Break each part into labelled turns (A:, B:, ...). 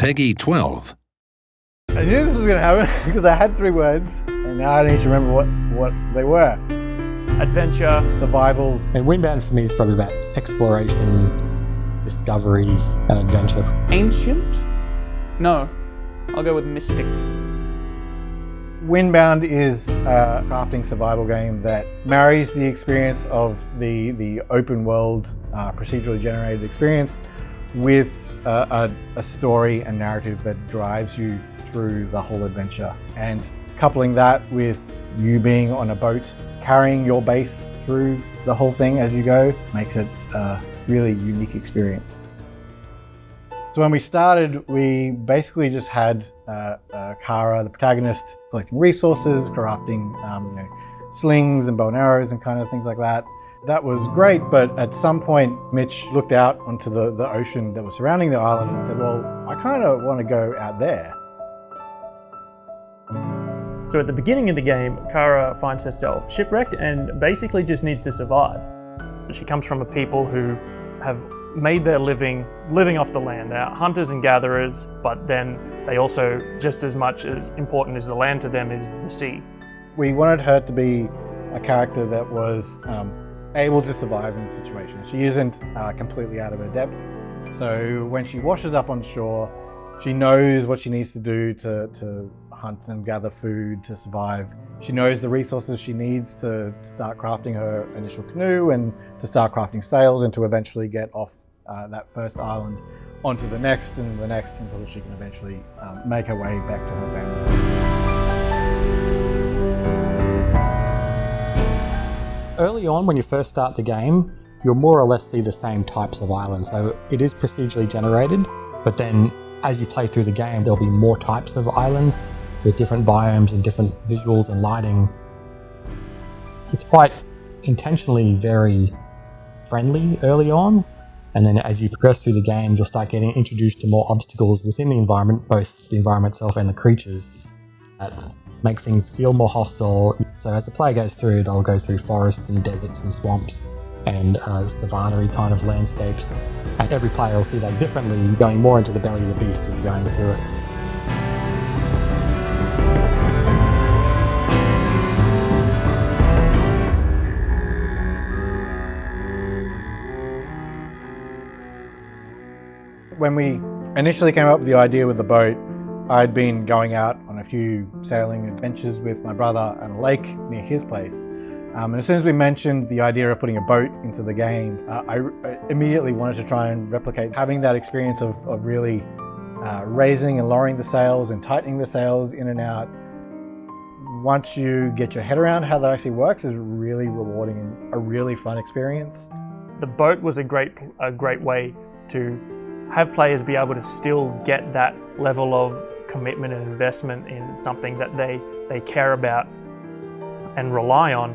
A: PEGI 12.
B: I knew this was going to happen because I had 3 words and now I need to remember what they were.
C: Adventure.
B: Survival.
D: And Windbound for me is probably about exploration, discovery, and adventure.
C: Ancient? No, I'll go with mystic.
B: Windbound is a crafting survival game that marries the experience of the open world, procedurally generated experience with a story and narrative that drives you through the whole adventure. And coupling that with you being on a boat, carrying your base through the whole thing as you go, makes it a really unique experience. So when we started, we basically just had Kara, the protagonist, collecting resources, crafting slings and bow and arrows and kind of things like that. That was great, but at some point, Mitch looked out onto the ocean that was surrounding the island and said, well, I kind of want to go out there.
C: So at the beginning of the game, Kara finds herself shipwrecked and basically just needs to survive. She comes from a people who have made their living off the land. They're hunters and gatherers, but then they also, just as much as important as the land to them is the sea.
B: We wanted her to be a character that was able to survive in the situation. She isn't completely out of her depth. So when she washes up on shore, she knows what she needs to do to hunt and gather food to survive. She knows the resources she needs to start crafting her initial canoe and to start crafting sails and to eventually get off that first island onto the next and the next until she can eventually make her way back to her family.
D: Early on, when you first start the game, you'll more or less see the same types of islands. So it is procedurally generated, but then as you play through the game, there'll be more types of islands with different biomes and different visuals and lighting. It's quite intentionally very friendly early on, and then as you progress through the game, you'll start getting introduced to more obstacles within the environment, both the environment itself and the creatures, that make things feel more hostile. So as the player goes through, they'll go through forests and deserts and swamps and savanna-y kind of landscapes. And every player will see that differently, going more into the belly of the beast as you're going through it.
B: When we initially came up with the idea with the boat, I'd been going out on a few sailing adventures with my brother at a lake near his place. And as soon as we mentioned the idea of putting a boat into the game, I immediately wanted to try and replicate having that experience of really raising and lowering the sails and tightening the sails in and out. Once you get your head around how that actually works, is really rewarding and a really fun experience.
C: The boat was a great way to have players be able to still get that level of commitment and investment in something that they care about and rely on,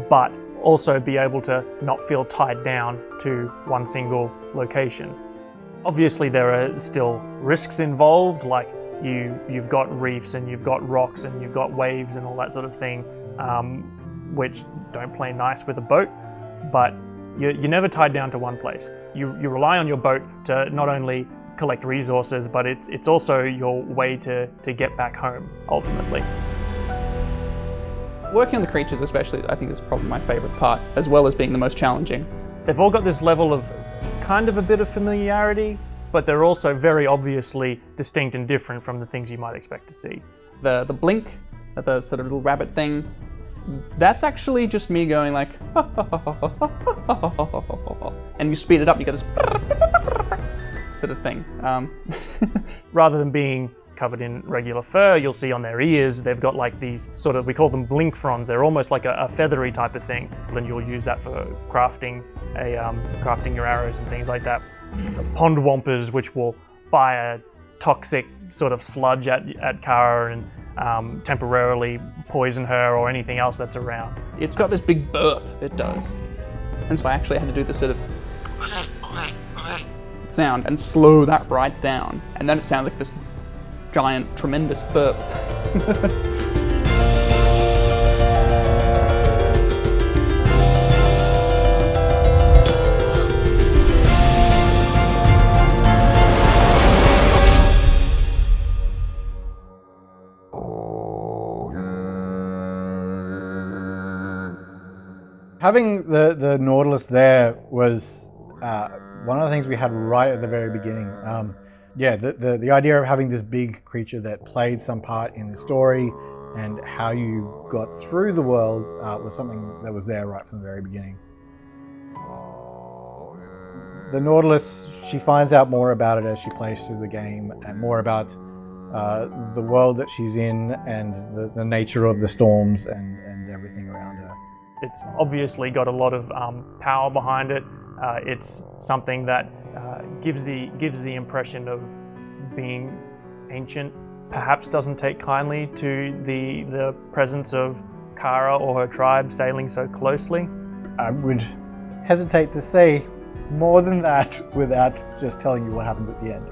C: but also be able to not feel tied down to one single location. Obviously there are still risks involved, like you've got reefs and you've got rocks and you've got waves and all that sort of thing, which don't play nice with a boat, but you're never tied down to one place. You rely on your boat to not only collect resources, but it's also your way to get back home, ultimately.
E: Working on the creatures especially, I think is probably my favourite part, as well as being the most challenging.
C: They've all got this level of kind of a bit of familiarity, but they're also very obviously distinct and different from the things you might expect to see.
E: The blink, the sort of little rabbit thing, that's actually just me going like, and you speed it up, you get this sort of thing.
C: Rather than being covered in regular fur, you'll see on their ears, they've got like these sort of, we call them blink fronds. They're almost like a feathery type of thing. And you'll use that for crafting your arrows and things like that. Pond wampers, which will fire toxic sort of sludge at Kara and temporarily poison her or anything else that's around.
E: It's got this big burp, it does. And so I actually had to do this sort of sound and slow that right down. And then it sounds like this giant, tremendous burp.
B: Having the Nautilus there was one of the things we had right at the very beginning. The idea of having this big creature that played some part in the story and how you got through the world was something that was there right from the very beginning. The Nautilus, she finds out more about it as she plays through the game, and more about the world that she's in and the nature of the storms and everything around her.
C: It's obviously got a lot of power behind it. It's something that gives the impression of being ancient. Perhaps doesn't take kindly to the presence of Kara or her tribe sailing so closely.
B: I would hesitate to say more than that without just telling you what happens at the end.